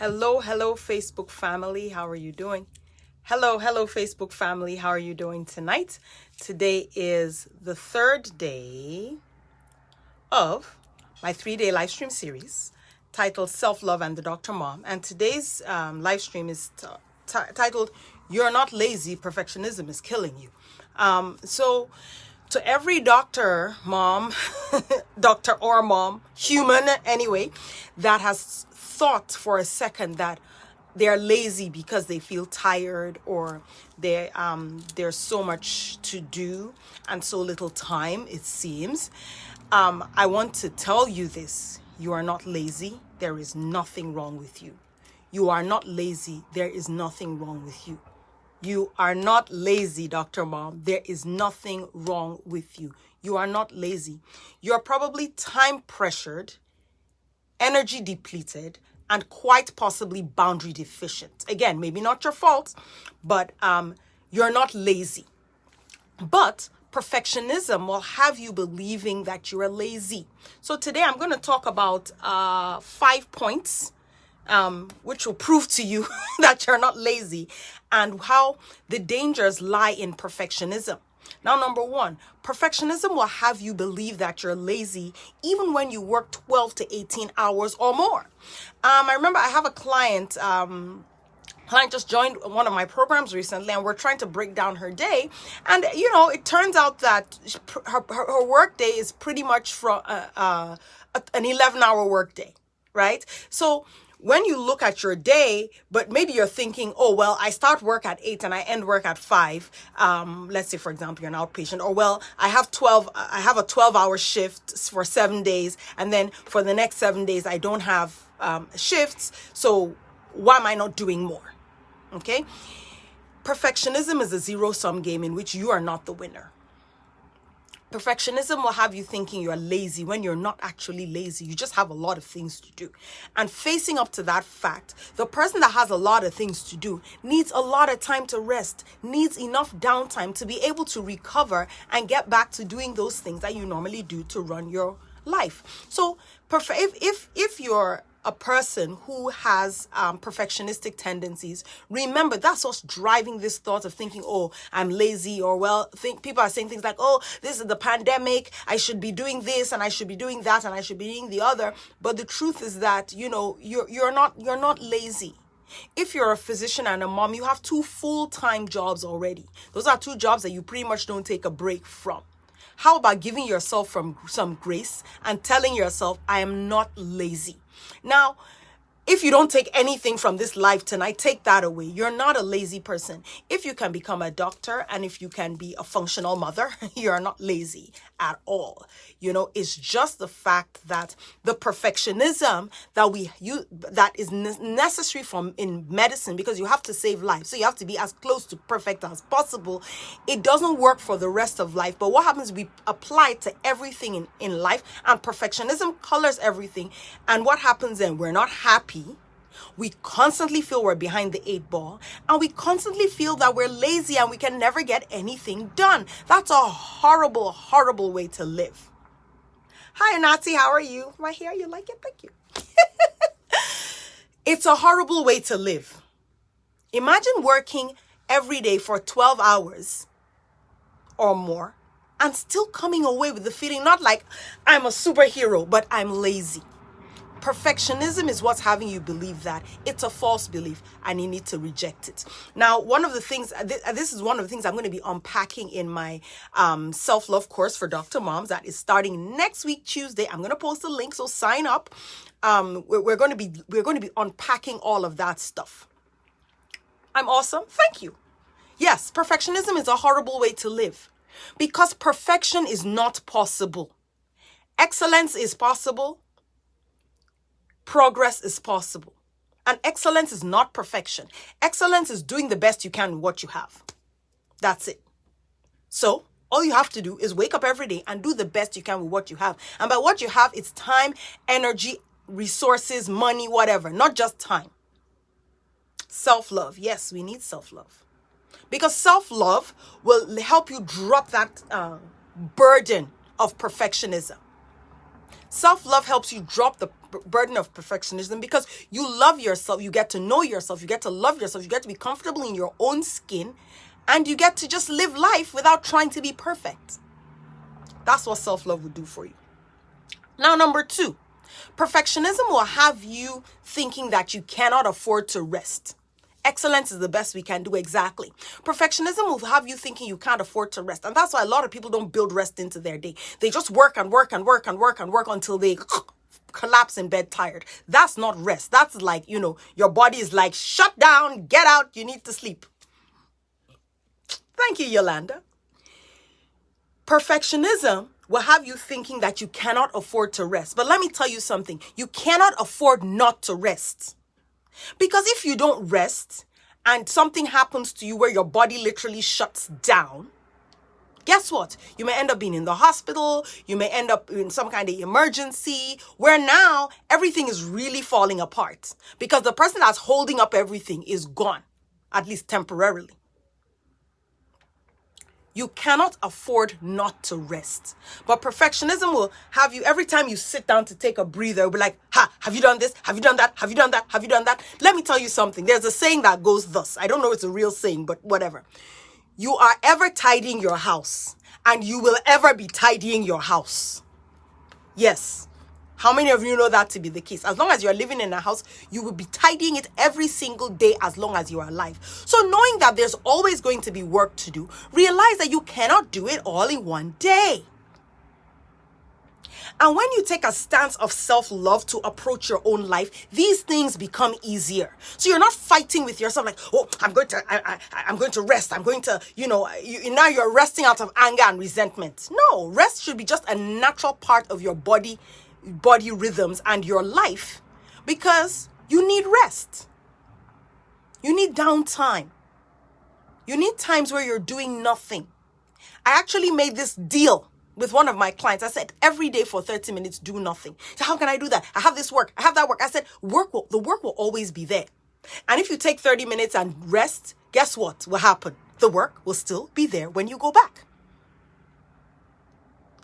Hello, Facebook family. How are you doing? Hello, Facebook family. How are you doing tonight? Today is the third day of my 3-day live stream series titled Self-Love and the Dr. Mom. And today's live stream is titled You're Not Lazy, Perfectionism is Killing You. So to every doctor, mom, doctor or mom, human anyway, that has thought for a second that they're lazy because they feel tired or there's so much to do and so little time, it seems. I want to tell you this. You are not lazy. There is nothing wrong with you. You are not lazy. There is nothing wrong with you. You are not lazy, Dr. Mom. There is nothing wrong with you. You are not lazy. You're probably time pressured, energy depleted, and quite possibly boundary deficient. Again, maybe not your fault, but you're not lazy. But perfectionism will have you believing that you're lazy. So today I'm going to talk about 5 points which will prove to you that you're not lazy and how the dangers lie in perfectionism. Now, number one, perfectionism will have you believe that you're lazy even when you work 12 to 18 hours or more. I remember I have a client just joined one of my programs recently, and we're trying to break down her day. And, it turns out that her work day is pretty much from an 11-hour work day, right? So when you look at your day, but maybe you're thinking, oh, well, I start work at 8 and I end work at 5. Let's say, for example, you're an outpatient, or well, I have a 12-hour shift for 7 days. And then for the next 7 days, I don't have shifts. So why am I not doing more? Okay. Perfectionism is a zero-sum game in which you are not the winner. Perfectionism will have you thinking you're lazy when you're not actually lazy. You just have a lot of things to do. And facing up to that fact, the person that has a lot of things to do needs a lot of time to rest, needs enough downtime to be able to recover and get back to doing those things that you normally do to run your life. So if you're a person who has perfectionistic tendencies, remember that's what's driving this thought of thinking, oh, I'm lazy, or well, people are saying things like, oh, this is the pandemic, I should be doing this and I should be doing that and I should be doing the other. But the truth is that, you're not lazy. If you're a physician and a mom, you have 2 full-time jobs already. Those are 2 jobs that you pretty much don't take a break from. How about giving yourself some grace and telling yourself, I am not lazy? Now, if you don't take anything from this life tonight, take that away. You're not a lazy person. If you can become a doctor and if you can be a functional mother, you're not lazy at all. It's just the fact that the perfectionism that is necessary in medicine, because you have to save lives. So you have to be as close to perfect as possible. It doesn't work for the rest of life. But what happens, we apply it to everything in life, and perfectionism colors everything. And what happens then? We're not happy. We constantly feel we're behind the 8 ball, and we constantly feel that we're lazy and we can never get anything done. That's a horrible, horrible way to live. Hi, Nazi, how are you? My hair, you like it? Thank you. It's a horrible way to live. Imagine working every day for 12 hours or more and still coming away with the feeling, not like I'm a superhero, but I'm lazy. Perfectionism is what's having you believe that. It's a false belief and you need to reject it. Now, one of the things, this is one of the things I'm going to be unpacking in my self-love course for Dr. Moms that is starting next week, Tuesday. I'm going to post a link, so sign up. We're going to be unpacking all of that stuff. I'm awesome. Thank you. Yes, perfectionism is a horrible way to live because perfection is not possible. Excellence is possible. Progress is possible. And excellence is not perfection. Excellence is doing the best you can with what you have. That's it. So all you have to do is wake up every day and do the best you can with what you have. And by what you have, it's time, energy, resources, money, whatever. Not just time. Self-love. Yes, we need self-love. Because self-love will help you drop that burden of perfectionism. Self-love helps you drop the burden of perfectionism because you love yourself, you get to know yourself, you get to love yourself, you get to be comfortable in your own skin, and you get to just live life without trying to be perfect. That's what self-love would do for you. Now, number 2, perfectionism will have you thinking that you cannot afford to rest. Excellence is the best we can do, exactly. Perfectionism will have you thinking you can't afford to rest. And that's why a lot of people don't build rest into their day. They just work and work and work and work and work until they collapse in bed tired. That's not rest. That's like, your body is like, shut down, get out, you need to sleep. Thank you, Yolanda. Perfectionism will have you thinking that you cannot afford to rest. But let me tell you something. You cannot afford not to rest. Because if you don't rest and something happens to you where your body literally shuts down, guess what? You may end up being in the hospital. You may end up in some kind of emergency where now everything is really falling apart because the person that's holding up everything is gone, at least temporarily. You cannot afford not to rest. But perfectionism will have you, every time you sit down to take a breather, it'll be like, have you done this? Have you done that? Have you done that? Have you done that? Let me tell you something. There's a saying that goes thus. I don't know if it's a real saying, but whatever. You are ever tidying your house, and you will ever be tidying your house. Yes. How many of you know that to be the case? As long as you're living in a house, you will be tidying it every single day as long as you are alive. So knowing that there's always going to be work to do, realize that you cannot do it all in one day. And when you take a stance of self-love to approach your own life, these things become easier. So you're not fighting with yourself like, oh, I'm going to rest. I'm going to, now you're resting out of anger and resentment. No, rest should be just a natural part of your body rhythms and your life because you need rest. You need downtime. You need times where you're doing nothing. I actually made this deal with one of my clients. I said, every day for 30 minutes, do nothing. So how can I do that? I have this work. I have that work. I said, the work will always be there. And if you take 30 minutes and rest, guess what will happen? The work will still be there when you go back.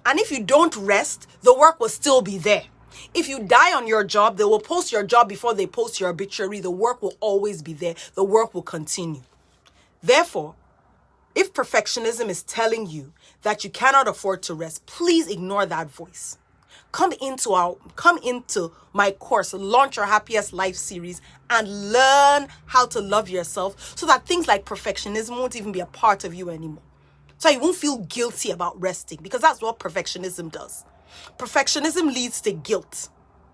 And if you don't rest, the work will still be there. If you die on your job, they will post your job before they post your obituary. The work will always be there. The work will continue. Therefore, if perfectionism is telling you that you cannot afford to rest, please ignore that voice. Come into my course, Launch Your Happiest Life series, and learn how to love yourself so that things like perfectionism won't even be a part of you anymore. So you won't feel guilty about resting, because that's what perfectionism does. Perfectionism leads to guilt.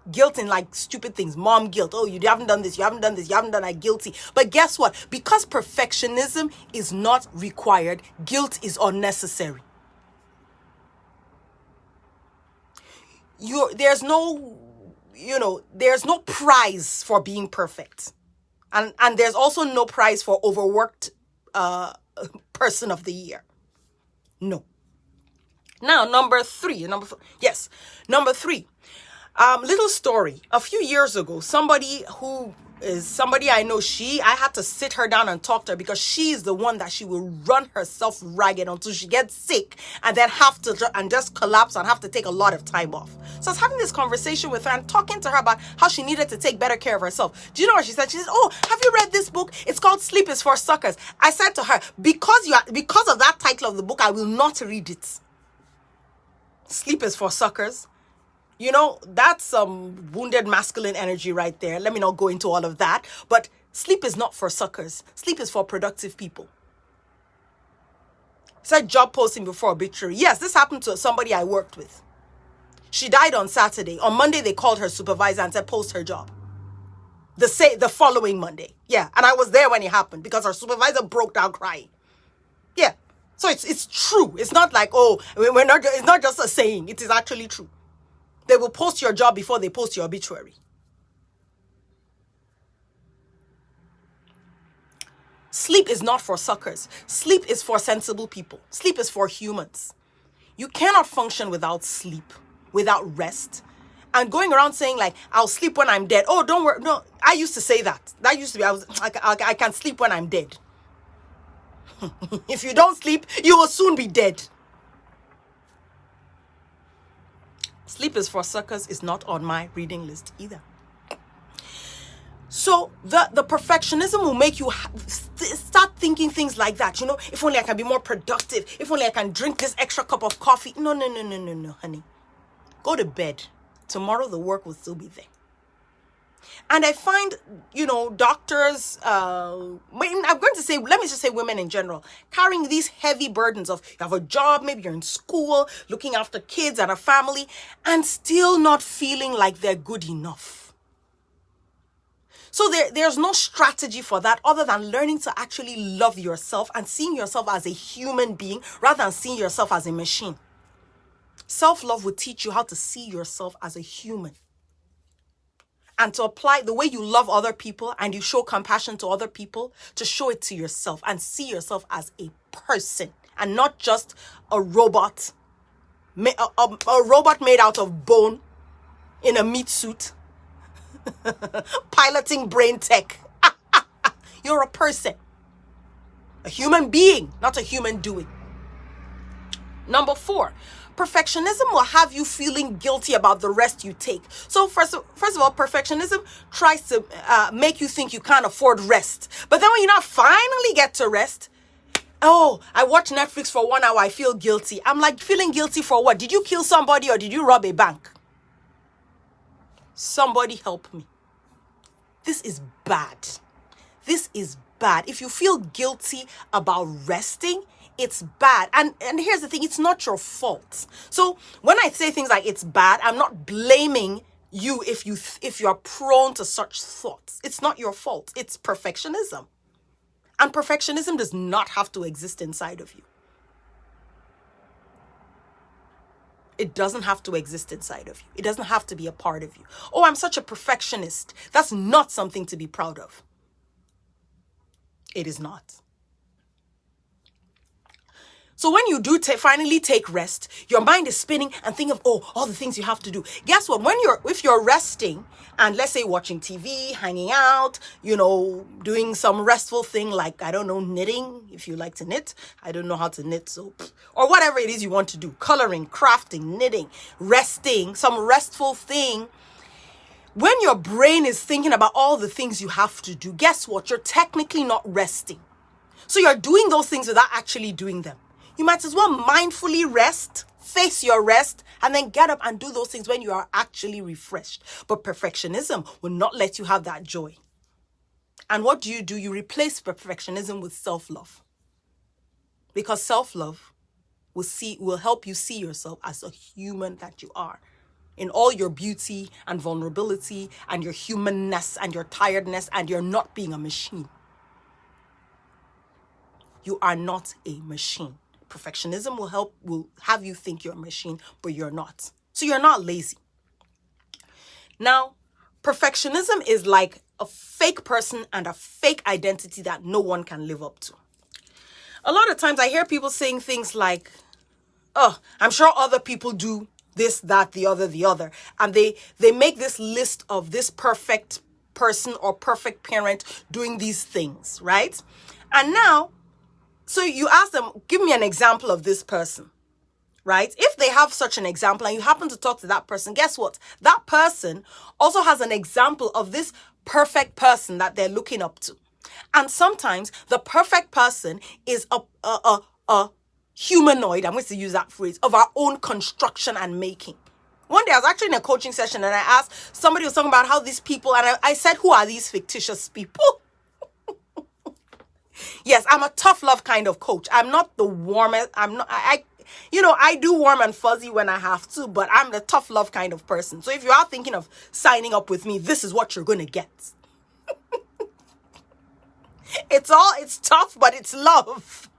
Guilt in like stupid things. Mom guilt. Oh, you haven't done this. You haven't done this. You haven't done that. Guilty. But guess what? Because perfectionism is not required, guilt is unnecessary. There's no prize for being perfect. And there's also no prize for overworked person of the year. No. Now, number three. Little story. A few years ago, somebody I know, I had to sit her down and talk to her because she's the one that she will run herself ragged until she gets sick and then just collapse and have to take a lot of time off. So I was having this conversation with her and talking to her about how she needed to take better care of herself. Do you know what she said? She said, oh, have you read this book? It's called Sleep is for Suckers. I said to her, because of that title of the book, I will not read it. Sleep is for suckers. That's some wounded masculine energy right there. Let me not go into all of that. But sleep is not for suckers. Sleep is for productive people. Said job posting before obituary. Yes, this happened to somebody I worked with. She died on Saturday. On Monday, they called her supervisor and said, post her job. The following Monday. Yeah, and I was there when it happened because her supervisor broke down crying. Yeah, so it's true. It's not like, it's not just a saying. It is actually true. They will post your job before they post your obituary. Sleep is not for suckers. Sleep is for sensible people. Sleep is for humans. You cannot function without sleep, without rest. And going around saying like, I'll sleep when I'm dead. Oh, don't worry. No, I used to say that. That used to be, I can sleep when I'm dead. If you don't sleep, you will soon be dead. Sleep is for suckers is not on my reading list either. So the perfectionism will make you start thinking things like that. If only I can be more productive. If only I can drink this extra cup of coffee. No, honey. Go to bed. Tomorrow the work will still be there. And I find, doctors, I'm going to say, let me just say women in general, carrying these heavy burdens of you have a job, maybe you're in school, looking after kids and a family, and still not feeling like they're good enough. So there's no strategy for that other than learning to actually love yourself and seeing yourself as a human being rather than seeing yourself as a machine. Self-love will teach you how to see yourself as a human and to apply the way you love other people and you show compassion to other people, to show it to yourself and see yourself as a person and not just a robot, a robot made out of bone in a meat suit. Piloting brain tech. You're a person, a human being, not a human doing. Number 4, perfectionism will have you feeling guilty about the rest you take. So first of all, perfectionism tries to make you think you can't afford rest. But then when you not finally get to rest, oh, I watch Netflix for 1 hour, I feel guilty. I'm like, feeling guilty for what? Did you kill somebody or did you rob a bank? Somebody help me. This is bad. This is bad. If you feel guilty about resting, it's bad. And here's the thing, it's not your fault. So when I say things like it's bad, I'm not blaming you if you're prone to such thoughts. It's not your fault. It's perfectionism. And perfectionism does not have to exist inside of you. It doesn't have to exist inside of you. It doesn't have to be a part of you. Oh, I'm such a perfectionist. That's not something to be proud of. It is not. So when you do finally take rest, your mind is spinning and thinking of, all the things you have to do. Guess what? If you're resting and let's say watching TV, hanging out, doing some restful thing like, I don't know, knitting, if you like to knit. I don't know how to knit, so, or whatever it is you want to do, coloring, crafting, knitting, resting, some restful thing. When your brain is thinking about all the things you have to do, guess what? You're technically not resting. So you're doing those things without actually doing them. You might as well mindfully rest, face your rest, and then get up and do those things when you are actually refreshed. But perfectionism will not let you have that joy. And what do? You replace perfectionism with self-love. Because self-love will help you see yourself as a human that you are, in all your beauty and vulnerability and your humanness and your tiredness and your not being a machine. You are not a machine. Perfectionism will have you think you're a machine, but you're not. So you're not lazy. Now, perfectionism is like a fake person and a fake identity that no one can live up to. A lot of times I hear people saying things like, oh, I'm sure other people do this, that, the other. And they make this list of this perfect person or perfect parent doing these things, right? And now, so you ask them, give me an example of this person, right? If they have such an example and you happen to talk to that person, guess what? That person also has an example of this perfect person that they're looking up to. And sometimes the perfect person is a humanoid, I'm going to use that phrase, of our own construction and making. One day I was actually in a coaching session and I asked, somebody was talking about how these people, and I said, who are these fictitious people? Yes, I'm a tough love kind of coach. I'm not the warmest. I do warm and fuzzy when I have to, but I'm the tough love kind of person. So if you are thinking of signing up with me, this is what you're going to get. It's tough, but it's love.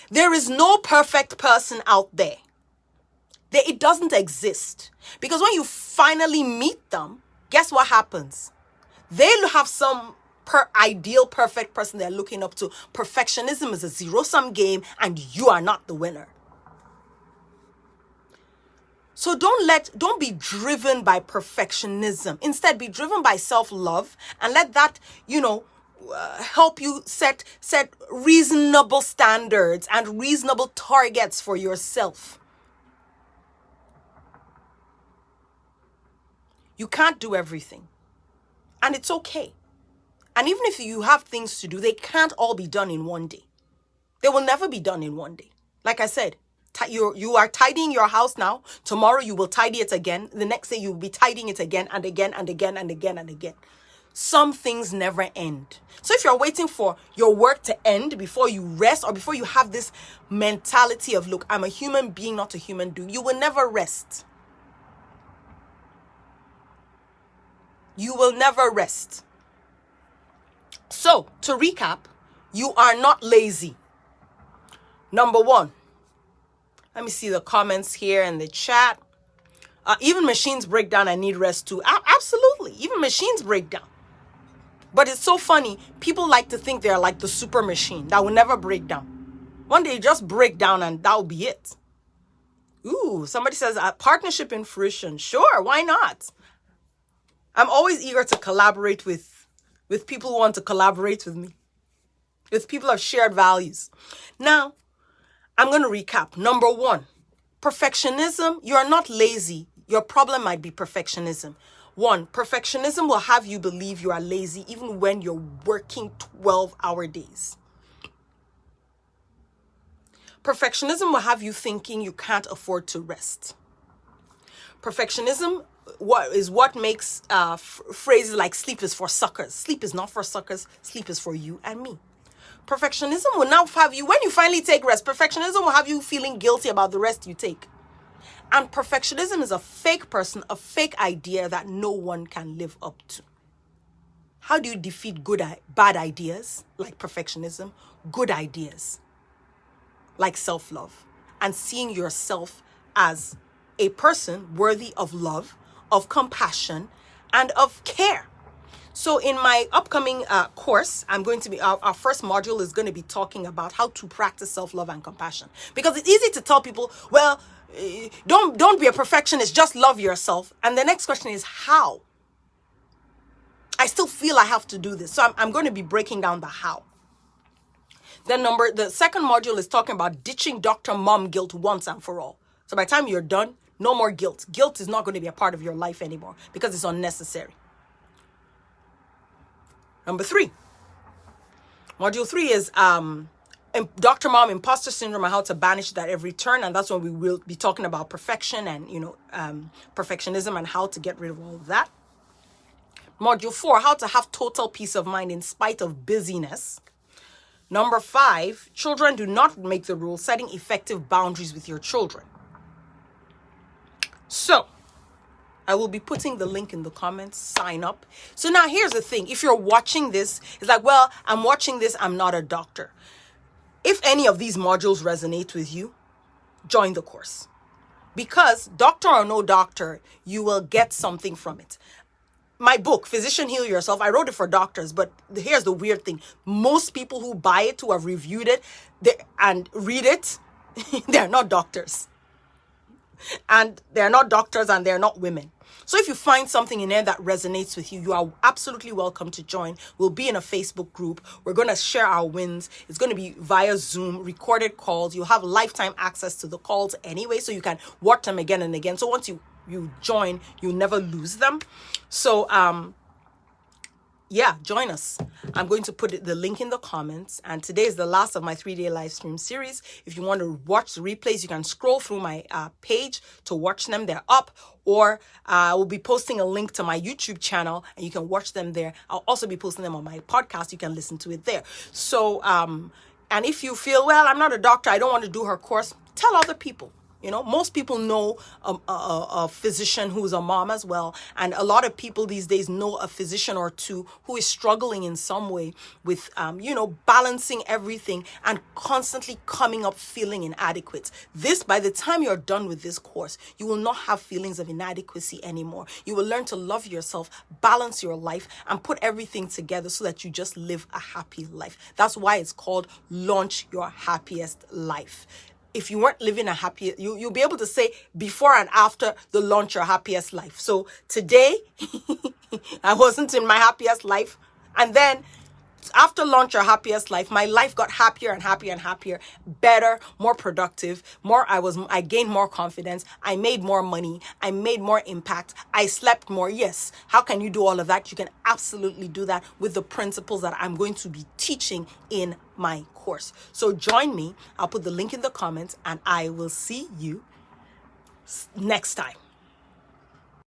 There is no perfect person out there. It doesn't exist. Because when you finally meet them, guess what happens? They'll have some ideal perfect person they're looking up to. Perfectionism is a zero-sum game and you are not the winner. So don't be driven by perfectionism. Instead, be driven by self-love and let that, help you set reasonable standards and reasonable targets for yourself. You can't do everything. And it's okay. And even if you have things to do, they can't all be done in one day. They will never be done in one day. Like I said, you are tidying your house now. Tomorrow you will tidy it again. The next day you will be tidying it again and again and again and again and again. Some things never end. So if you're waiting for your work to end before you rest, or before you have this mentality of, look, I'm a human being, not a human doing, you will never rest. You will never rest. So, to recap, you are not lazy. Number one, let me see the comments here in the chat. Even machines break down and need rest too. Absolutely. Even machines break down. But it's so funny. People like to think they're like the super machine that will never break down. One day just break down and that will be it. Ooh, somebody says a partnership in fruition. Sure, why not? I'm always eager to collaborate with people who want to collaborate with me. With people of shared values. Now, I'm going to recap. Number one, perfectionism. You're not lazy. Your problem might be perfectionism. One, perfectionism will have you believe you are lazy even when you're working 12-hour days. Perfectionism will have you thinking you can't afford to rest. Perfectionism what makes phrases like sleep is for suckers. Sleep is not for suckers. Sleep is for you and me. Perfectionism will now have you, when you finally take rest, perfectionism will have you feeling guilty about the rest you take. And perfectionism is a fake person, a fake idea that no one can live up to. How do you defeat bad ideas like perfectionism? Good ideas like self-love, and seeing yourself as a person worthy of love, of compassion, and of care. So in my upcoming course, I'm going to be, our first module is going to be talking about how to practice self-love and compassion. Because it's easy to tell people, well, don't be a perfectionist, just love yourself. And the next question is how? I still feel I have to do this. So I'm going to be breaking down the how. Then the second module is talking about ditching Dr. Mom guilt once and for all. So by the time you're done, no more guilt. Guilt is not going to be a part of your life anymore because it's unnecessary. Number 3. Module 3 is Dr. Mom imposter syndrome and how to banish that every turn. And that's when we will be talking about perfection and, perfectionism and how to get rid of all of that. Module 4, how to have total peace of mind in spite of busyness. Number 5, children do not make the rule, setting effective boundaries with your children. So, I will be putting the link in the comments, sign up. So now here's the thing. If you're watching this, it's like, well, I'm watching this, I'm not a doctor. If any of these modules resonate with you, join the course. Because doctor or no doctor, you will get something from it. My book, Physician Heal Yourself, I wrote it for doctors, but here's the weird thing. Most people who buy it, who have reviewed it and read it, they're not doctors. And they're not doctors and they're not women. So if you find something in there that resonates with you, you are absolutely welcome to join. We'll be in a Facebook group. We're going to share our wins. It's going to be via Zoom, recorded calls. You'll have lifetime access to the calls anyway, so you can watch them again and again. So once you join, you never lose them. So, join us. I'm going to put the link in the comments. And today is the last of my 3-day live stream series. If you want to watch the replays, you can scroll through my page to watch them. They're up. Or I will be posting a link to my YouTube channel and you can watch them there. I'll also be posting them on my podcast. You can listen to it there. So, and if you feel, well, I'm not a doctor, I don't want to do her course, tell other people. Most people know a physician who's a mom as well. And a lot of people these days know a physician or two who is struggling in some way with, balancing everything and constantly coming up feeling inadequate. By the time you're done with this course, you will not have feelings of inadequacy anymore. You will learn to love yourself, balance your life, and put everything together so that you just live a happy life. That's why it's called Launch Your Happiest Life. If you weren't living a happy, you'll be able to say before and after the Launch Your Happiest Life. So today, I wasn't in my happiest life. And then After launch your happiest life, my life got happier and happier and happier, better, more productive, I gained more confidence, I made more money, I made more impact, I slept more. Yes. How can you do all of that? You can absolutely do that with the principles that I'm going to be teaching in my course. So join me. I'll put the link in the comments and I will see you next time.